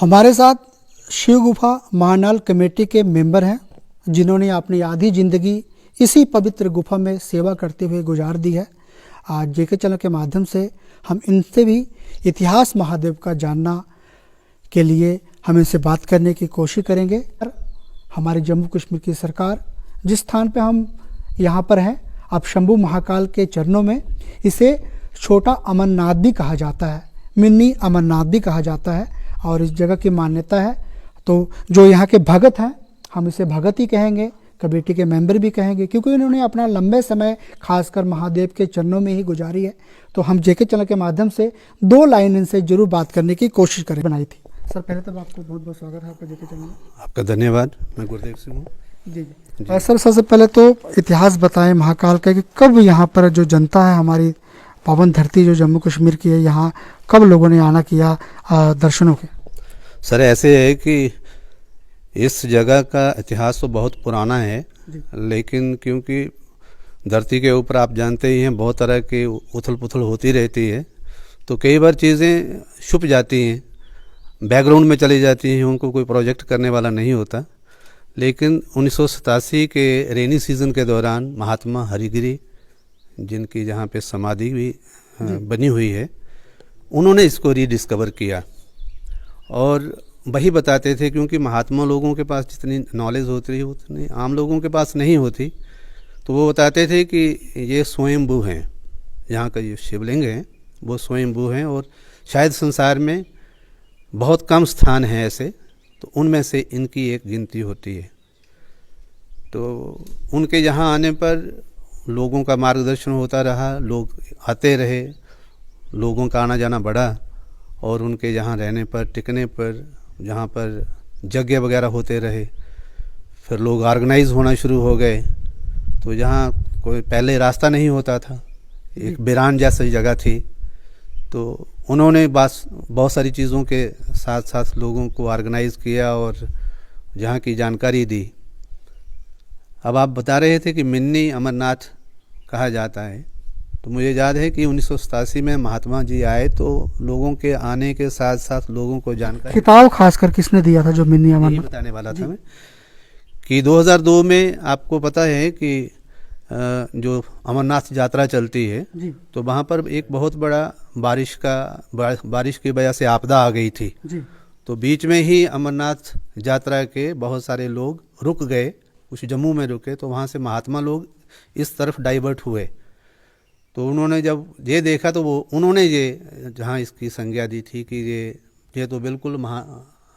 हमारे साथ शिव गुफा महानाल कमेटी के मेंबर हैं जिन्होंने अपनी आधी जिंदगी इसी पवित्र गुफा में सेवा करते हुए गुजार दी है। आज जेके चैनल के माध्यम से हम इनसे भी इतिहास महादेव का जानना के लिए हम इनसे बात करने की कोशिश करेंगे। हमारे जम्मू कश्मीर की सरकार जिस स्थान पे हम यहाँ पर हैं, अब शंभू महाकाल के चरणों में इसे छोटा अमरनाथ भी कहा जाता है, मिनी अमरनाथ भी कहा जाता है और इस जगह की मान्यता है। तो जो यहाँ के भगत हैं, हम इसे भगत ही कहेंगे, कमेटी के मेंबर भी कहेंगे, क्योंकि उन्होंने अपना लंबे समय खासकर महादेव के चरणों में ही गुजारी है। तो हम जेके चैनल के माध्यम से 2 लाइन इनसे जरूर बात करने की कोशिश करें बनाई थी। सर पहले तो आपको बहुत बहुत स्वागत है आपका जेके चैनल में। आपका धन्यवाद। मैं गुरुदेव सिंह हूँ। जी। सर सबसे पहले तो इतिहास बताएं महाकाल का कि कब यहाँ पर जो जनता है, हमारी पावन धरती जो जम्मू कश्मीर की है, यहाँ कब लोगों ने आना किया दर्शनों के? सर ऐसे है कि इस जगह का इतिहास तो बहुत पुराना है, लेकिन क्योंकि धरती के ऊपर आप जानते ही हैं बहुत तरह की उथल पुथल होती रहती है, तो कई बार चीज़ें छुप जाती हैं, बैकग्राउंड में चली जाती हैं, उनको कोई प्रोजेक्ट करने वाला नहीं होता। लेकिन 1987 के रेनी सीज़न के दौरान महात्मा हरिगिरी, जिनकी जहाँ पे समाधि भी बनी हुई है, उन्होंने इसको रीडिस्कवर किया और वही बताते थे, क्योंकि महात्मा लोगों के पास जितनी नॉलेज होती है उतनी आम लोगों के पास नहीं होती। तो वो बताते थे कि ये स्वयंभू हैं, यहाँ का ये शिवलिंग है वो स्वयंभू हैं और शायद संसार में बहुत कम स्थान हैं ऐसे, तो उनमें से इनकी एक गिनती होती है। तो उनके यहाँ आने पर लोगों का मार्गदर्शन होता रहा, लोग आते रहे, लोगों का आना जाना बढ़ा और उनके यहाँ रहने पर, टिकने पर, जहाँ पर यज्ञ वगैरह होते रहे, फिर लोग ऑर्गेनाइज होना शुरू हो गए। तो जहाँ कोई पहले रास्ता नहीं होता था, एक बिरान जैसी जगह थी, तो उन्होंने बहुत सारी चीज़ों के साथ साथ लोगों को ऑर्गेनाइज किया और जहाँ की जानकारी दी। अब आप बता रहे थे कि मिनी अमरनाथ कहा जाता है, तो मुझे याद है कि 1987 में महात्मा जी आए तो लोगों के आने के साथ साथ लोगों को जानकारी, किताब खासकर किसने दिया था जो मिनी अमरनाथ? बताने वाला था मैं कि 2002 में आपको पता है कि जो अमरनाथ यात्रा चलती है, तो वहाँ पर एक बहुत बड़ा बारिश की वजह से आपदा आ गई थी। तो बीच में ही अमरनाथ यात्रा के बहुत सारे लोग रुक गए, कुछ जम्मू में रुके, तो वहाँ से महात्मा लोग इस तरफ डाइवर्ट हुए। तो उन्होंने जब ये देखा तो उन्होंने ये जहाँ इसकी संज्ञा दी थी कि ये तो बिल्कुल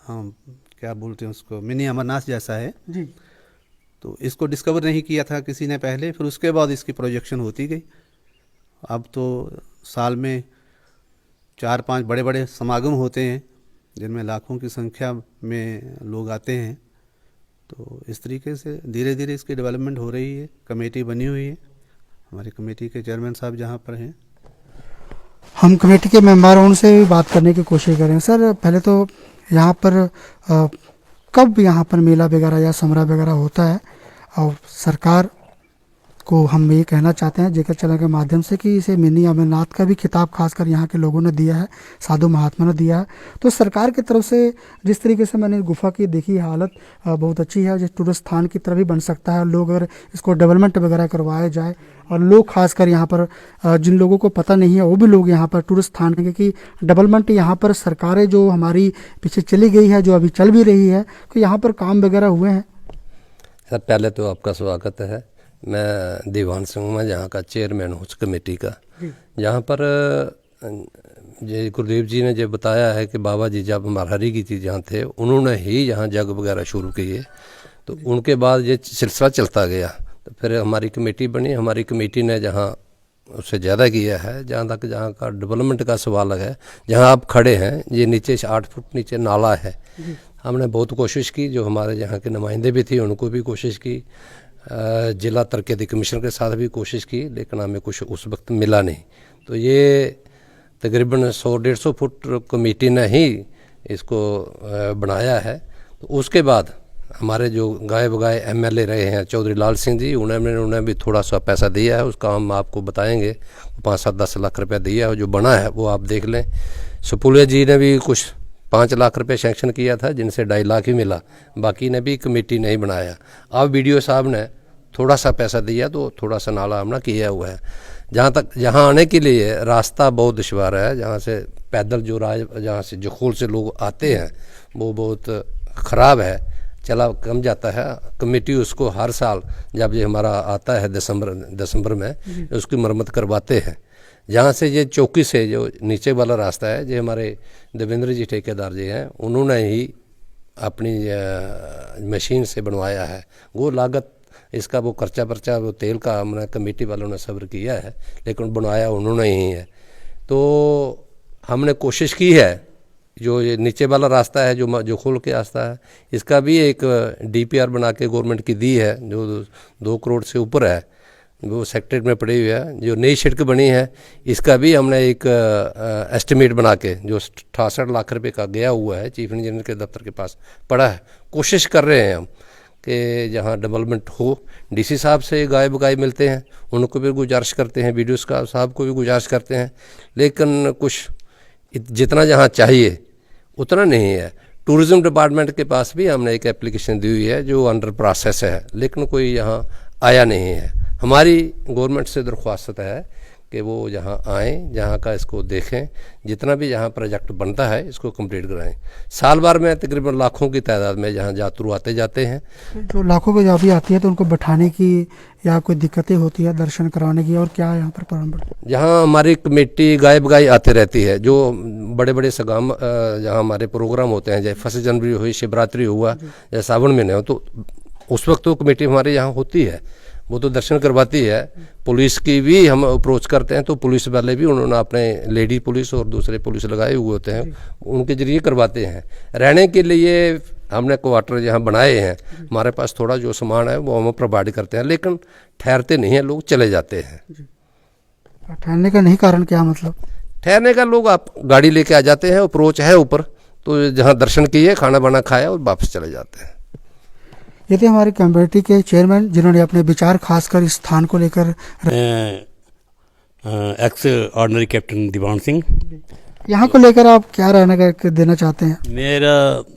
क्या बोलते हैं उसको, मिनी अमरनाथ जैसा है जी। तो इसको डिस्कवर नहीं किया था किसी ने पहले, फिर उसके बाद इसकी प्रोजेक्शन होती गई। अब तो साल में 4-5 बड़े बड़े समागम होते हैं जिनमें लाखों की संख्या में लोग आते हैं। तो इस तरीके से धीरे धीरे इसकी डेवलपमेंट हो रही है। कमेटी बनी हुई है, हमारी कमेटी के चेयरमैन साहब जहाँ पर हैं। हम कमेटी के मेंबरों से भी बात करने की कोशिश करें। सर पहले तो यहाँ पर कब यहाँ पर मेला वगैरह या समरा वगैरह होता है, और सरकार को हम ये कहना चाहते हैं जेके चैनल के माध्यम से कि इसे मिनी अमरनाथ का भी खिताब खासकर यहाँ के लोगों ने दिया है, साधु महात्मा ने दिया है। तो सरकार की तरफ से जिस तरीके से मैंने गुफा की देखी हालत बहुत अच्छी है, जिस टूरिस्ट स्थान की तरह भी बन सकता है। लोग अगर इसको डेवलपमेंट वगैरह करवाया जाए और लोग खासकर यहाँ पर जिन लोगों को पता नहीं है वो भी लोग यहाँ पर टूरिस्ट स्थान की डेवलपमेंट, यहाँ पर सरकारें जो हमारी पीछे चली गई है, जो अभी चल भी रही है, तो यहाँ पर काम वगैरह हुए हैं। सर पहले तो आपका स्वागत है। मैं दीवान सिंह, मैं यहाँ का चेयरमैन हूँ उस कमेटी का। यहाँ पर ये गुरुदेव जी ने जो बताया है कि बाबा जी जब मरहरी की थी जहाँ थे, उन्होंने ही यहाँ जग वगैरह शुरू किए, तो उनके बाद ये सिलसिला चलता गया। तो फिर हमारी कमेटी बनी, हमारी कमेटी ने जहाँ उससे ज़्यादा किया है, जहाँ तक जहाँ का डेवलपमेंट का सवाल है, जहाँ आप खड़े हैं ये नीचे से 8 फुट नीचे नाला है। हमने बहुत कोशिश की, जो हमारे यहाँ के नुमाइंदे भी थे उनको भी कोशिश की, जिला तरक्याती कमीशन के साथ भी कोशिश की, लेकिन हमें कुछ उस वक्त मिला नहीं। तो ये तकरीबन 100-150 फुट कमेटी ने ही इसको बनाया है। तो उसके बाद हमारे जो गाए बगाए एमएलए रहे हैं चौधरी लाल सिंह जी, उन्होंने भी थोड़ा सा पैसा दिया है, उसका हम आपको बताएंगे, 5-7-10 लाख रुपया दिया है। जो बना है वो आप देख लें। सुपुलिया जी ने भी कुछ 5 लाख रुपए सैंक्शन किया था, जिनसे 2.5 लाख ही मिला, बाकी ने भी कमेटी नहीं बनाया। अब वीडियो साहब ने थोड़ा सा पैसा दिया तो थोड़ा सा नाला हमने किया हुआ है। जहाँ आने के लिए रास्ता बहुत दुश्वार है, जहाँ से पैदल जो जहाँ से जखोल से लोग आते हैं वो बहुत ख़राब है, चला कम जाता है। कमेटी उसको हर साल जब ये हमारा आता है दिसंबर में उसकी मरम्मत करवाते हैं। जहाँ से ये चौकी से जो नीचे वाला रास्ता है, जो हमारे देवेंद्र जी ठेकेदार जी हैं, उन्होंने ही अपनी मशीन से बनवाया है। वो लागत इसका वो खर्चा पर्चा वो तेल का हमने कमेटी वालों ने सब्र किया है, लेकिन बनवाया उन्होंने ही है। तो हमने कोशिश की है, जो ये नीचे वाला रास्ता है जो खोल के रास्ता है, इसका भी एक DPR बना के गवर्नमेंट की दी है, जो 2 करोड़ से ऊपर है, वो सेक्रेटरीट में पड़ी हुई है। जो नई सड़क बनी है इसका भी हमने एक एस्टिमेट बना के, जो 68 लाख रुपए का गया हुआ है, चीफ इंजीनियर के दफ्तर के पास पड़ा है। कोशिश कर रहे हैं हम कि जहाँ डेवलपमेंट हो। DC साहब से गाय बगाई मिलते हैं, उनको भी गुजारिश करते हैं, BDO साहब को भी गुजारिश करते हैं, लेकिन कुछ जितना जहाँ चाहिए उतना नहीं है। टूरिज़्म डिपार्टमेंट के पास भी हमने एक एप्लीकेशन दी हुई है जो अंडर प्रोसेस है, लेकिन कोई यहाँ आया नहीं है। हमारी गवर्नमेंट से दरख्वास्त है कि वो जहाँ आएँ, जहाँ का इसको देखें, जितना भी यहाँ प्रोजेक्ट बनता है इसको कंप्लीट कराएं। साल भर में तकरीबन लाखों की तादाद में जहाँ यात्रु आते जाते हैं। जो लाखों को जहाँ भी आती है तो उनको बैठाने की या कोई दिक्कतें होती है दर्शन कराने की, और क्या यहाँ पर प्रॉब्लम? जहाँ हमारी कमेटी गाय बगाई आते रहती है, जो बड़े बड़े सगाम जहाँ हमारे प्रोग्राम होते हैं, जैसे 1 जनवरी हुई, शिवरात्रि हुआ या सावन महीने हो, तो उस वक्त तो कमेटी हमारे यहाँ होती है, वो तो दर्शन करवाती है। पुलिस की भी हम अप्रोच करते हैं, तो पुलिस वाले भी उन्होंने अपने लेडी पुलिस और दूसरे पुलिस लगाए हुए होते हैं, उनके जरिए करवाते हैं। रहने के लिए हमने क्वार्टर यहाँ बनाए हैं, हमारे पास थोड़ा जो सामान है वो हम प्रोवाइड करते हैं, लेकिन ठहरते नहीं हैं, लोग चले जाते हैं। ठहरने का नहीं कारण क्या मतलब? ठहरने का लोग आप गाड़ी लेके आ जाते हैं, अप्रोच है ऊपर, तो जहाँ दर्शन किए, खाना बना खाया और वापस चले जाते हैं। ये थे हमारे कमेटी के चेयरमैन जिन्होंने अपने विचार खासकर इस स्थान को लेकर। X ordinary captain Diwan Singh. यहाँ को लेकर आप क्या रहना देना चाहते हैं? मेरा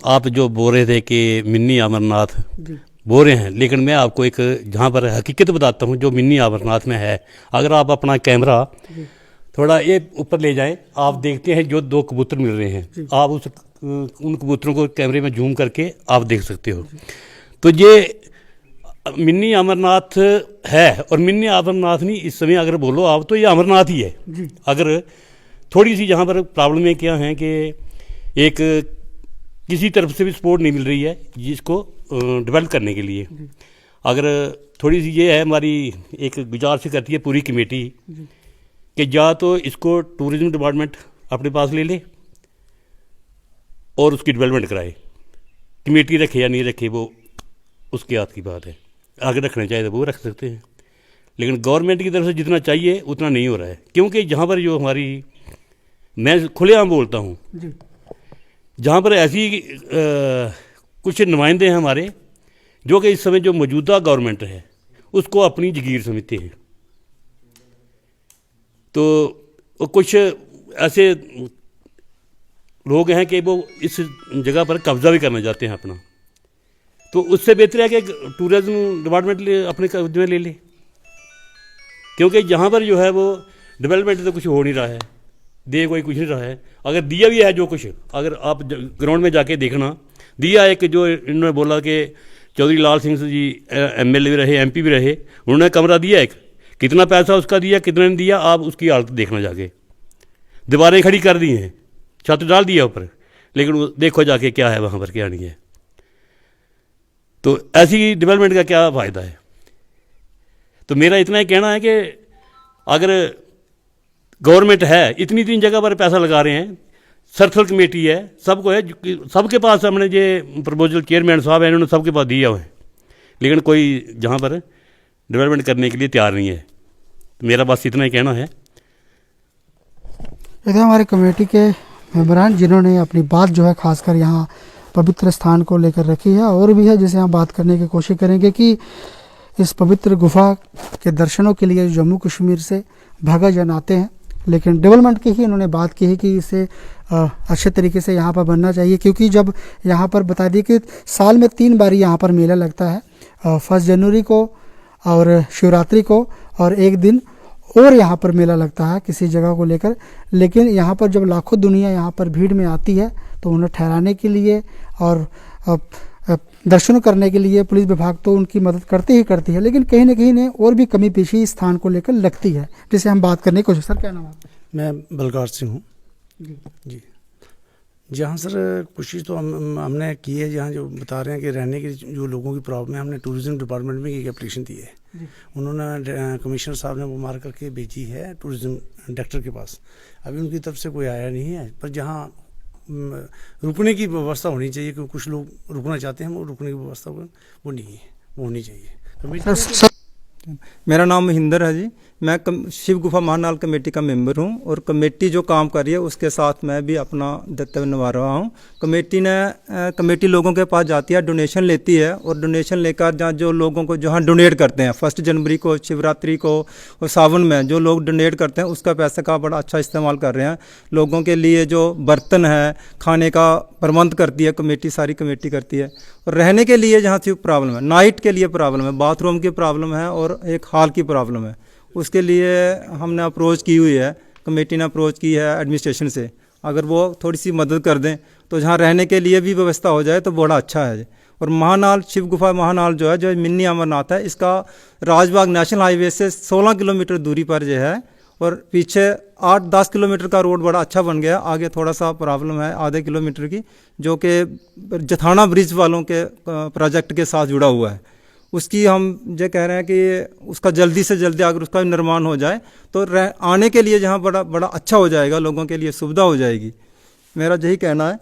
आप जो बोल रहे थे कि मिनी अमरनाथ बोल रहे हैं, लेकिन मैं आपको एक जहाँ पर हकीकत बताता हूँ जो मिनी अमरनाथ में है। अगर आप अपना कैमरा थोड़ा ये ऊपर ले जाएं, आप देखते हैं जो 2 कबूतर मिल रहे हैं, आप उन कबूतरों को कैमरे में जूम करके आप देख सकते हो। तो ये मिनी अमरनाथ है, और मिनी अमरनाथ नहीं, इस समय अगर बोलो आप तो ये अमरनाथ ही है। अगर थोड़ी सी जहाँ पर प्रॉब्लमें क्या हैं कि एक किसी तरफ से भी सपोर्ट नहीं मिल रही है जिसको डेवलप करने के लिए। अगर थोड़ी सी ये है, हमारी एक गुजारिश करती है पूरी कमेटी कि या तो इसको टूरिज़्म डिपार्टमेंट अपने पास ले ले और उसकी डेवलपमेंट कराए। कमेटी रखे या नहीं रखे वो उसके हाथ की बात है, आगे रखना चाहिए तो वो रख सकते हैं, लेकिन गवर्नमेंट की तरफ से जितना चाहिए उतना नहीं हो रहा है। क्योंकि जहाँ पर जो हमारी, मैं खुलेआम बोलता हूँ, जहाँ पर ऐसी कुछ नुमाइंदे हैं हमारे जो कि इस समय जो मौजूदा गवर्नमेंट है उसको अपनी जगीर समझते हैं, तो कुछ ऐसे लोग हैं कि वो इस जगह पर कब्जा भी करना चाहते हैं अपना। तो उससे बेहतर है कि टूरिज्म डिपार्टमेंट अपने कब्जे में ले ले, क्योंकि यहाँ पर जो है वो डेवलपमेंट तो कुछ हो नहीं रहा है, दे कोई कुछ नहीं रहा है। अगर दिया भी है जो कुछ, अगर आप ग्राउंड में जाके देखना, दिया एक जो इन्होंने बोला कि चौधरी लाल सिंह जी MLA भी रहे, MP भी रहे, उन्होंने कमरा दिया एक, कितना पैसा उसका दिया, कितने ने दिया, आप उसकी हालत देखना जाके। दीवारें खड़ी कर दी हैं, छत डाल दिया ऊपर, लेकिन देखो जाके क्या है वहाँ पर, क्या नहीं है। तो ऐसी डेवलपमेंट का क्या फ़ायदा है? तो मेरा इतना ही कहना है कि अगर गवर्नमेंट है, इतनी जगह पर पैसा लगा रहे हैं, सर्कल कमेटी है, सबको है, सबके पास हमने ये प्रपोजल चेयरमैन साहब हैं, इन्होंने सबके पास दिया हुआ है, लेकिन कोई जहाँ पर डेवलपमेंट करने के लिए तैयार नहीं है। तो मेरा बस इतना ही कहना है। ये थे हमारे कमेटी के मेंबरान जिन्होंने अपनी बात जो है खासकर यहाँ पवित्र स्थान को लेकर रखी है, और भी है जिसे हम बात करने की कोशिश करेंगे कि इस पवित्र गुफा के दर्शनों के लिए जम्मू कश्मीर से भक्तजन आते हैं, लेकिन डेवलपमेंट की ही इन्होंने बात की है कि इसे अच्छे तरीके से यहाँ पर बनना चाहिए, क्योंकि जब यहाँ पर बता दिए कि साल में 3 बार यहाँ पर मेला लगता है, 1 जनवरी को और शिवरात्रि को, और एक दिन और यहाँ पर मेला लगता है किसी जगह को लेकर। लेकिन यहाँ पर जब लाखों दुनिया यहाँ पर भीड़ में आती है तो उन्हें ठहराने के लिए और दर्शन करने के लिए पुलिस विभाग तो उनकी मदद करती ही करती है, लेकिन कहीं ना कहीं ने और भी कमी पेशी इस स्थान को लेकर लगती है, जिसे हम बात करने की कोशिश। सर क्या नाम है आपका? मैं बलकार सिंह हूँ जी। जहाँ सर कोशिश तो हमने की है, जहाँ जो बता रहे हैं कि रहने की जो लोगों की प्रॉब्लम है, हमने टूरिज्म डिपार्टमेंट में एक एप्लीकेशन दी है। उन्होंने कमिश्नर साहब ने वो मार करके भेजी है टूरिज्म डायरेक्टर के पास। अभी उनकी तरफ से कोई आया नहीं है, पर जहाँ रुकने की व्यवस्था होनी चाहिए, क्योंकि कुछ लोग रुकना चाहते हैं, वो रुकने की व्यवस्था वो नहीं है, वो होनी चाहिए। मेरा नाम महेंद्र है जी। मैं शिव गुफा महानाल कमेटी का मेंबर हूं, और कमेटी जो काम कर रही है उसके साथ मैं भी अपना दायित्व निभा रहा हूं। कमेटी लोगों के पास जाती है, डोनेशन लेती है, और डोनेशन लेकर जहाँ जो लोगों को जहाँ डोनेट करते हैं 1 जनवरी को, शिवरात्रि को और सावन में जो लोग डोनेट करते हैं उसका पैसे का बड़ा अच्छा इस्तेमाल कर रहे हैं। लोगों के लिए जो बर्तन है, खाने का प्रबंध करती है कमेटी, सारी कमेटी करती है। और रहने के लिए जहाँ से प्रॉब्लम है, नाइट के लिए प्रॉब्लम है, बाथरूम की प्रॉब्लम है और एक हॉल की प्रॉब्लम है, उसके लिए हमने अप्रोच की हुई है, कमेटी ने अप्रोच की है एडमिनिस्ट्रेशन से। अगर वो थोड़ी सी मदद कर दें तो जहाँ रहने के लिए भी व्यवस्था हो जाए तो बड़ा अच्छा है। और महानाल शिव गुफा महानाल जो है, जो मिनी अमरनाथ है, इसका राजबाग नेशनल हाईवे से 16 किलोमीटर दूरी पर जो है, और पीछे 8-10 किलोमीटर का रोड बड़ा अच्छा बन गया। आगे थोड़ा सा प्रॉब्लम है आधे किलोमीटर की, जो कि जथाना ब्रिज वालों के प्रोजेक्ट के साथ जुड़ा हुआ है। उसकी हम ये कह रहे हैं कि उसका जल्दी से जल्दी अगर उसका निर्माण हो जाए तो आने के लिए जहाँ बड़ा अच्छा हो जाएगा, लोगों के लिए सुविधा हो जाएगी, मेरा यही कहना है।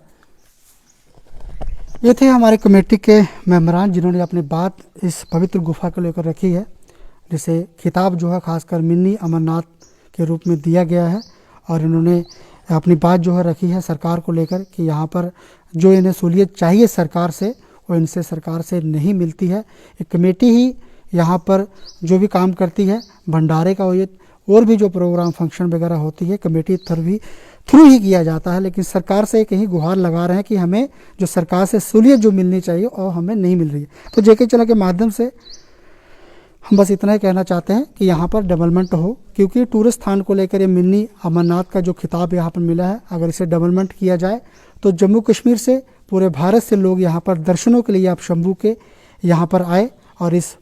ये थे हमारे कमेटी के मेंबरान जिन्होंने अपनी बात इस पवित्र गुफा को लेकर रखी है, जिसे खिताब जो है खासकर मिनी अमरनाथ के रूप में दिया गया है। और इन्होंने अपनी बात जो है रखी है सरकार को लेकर कि यहाँ पर जो इन्हें सहूलियत चाहिए सरकार से, वो इनसे सरकार से नहीं मिलती है। एक कमेटी ही यहाँ पर जो भी काम करती है, भंडारे का हो ये और भी जो प्रोग्राम फंक्शन वगैरह होती है, कमेटी थ्रू ही किया जाता है। लेकिन सरकार से कहीं गुहार लगा रहे हैं कि हमें जो सरकार से सहूलियत जो मिलनी चाहिए और हमें नहीं मिल रही है। तो जेके चैनल के माध्यम से हम बस इतना ही कहना चाहते हैं कि यहाँ पर डेवलपमेंट हो, क्योंकि टूरिस्ट स्थान को लेकर ये मिनी अमरनाथ का जो खिताब यहाँ पर मिला है, अगर इसे डेवलपमेंट किया जाए तो जम्मू कश्मीर से पूरे भारत से लोग यहाँ पर दर्शनों के लिए आप शंभू के यहाँ पर आए और इस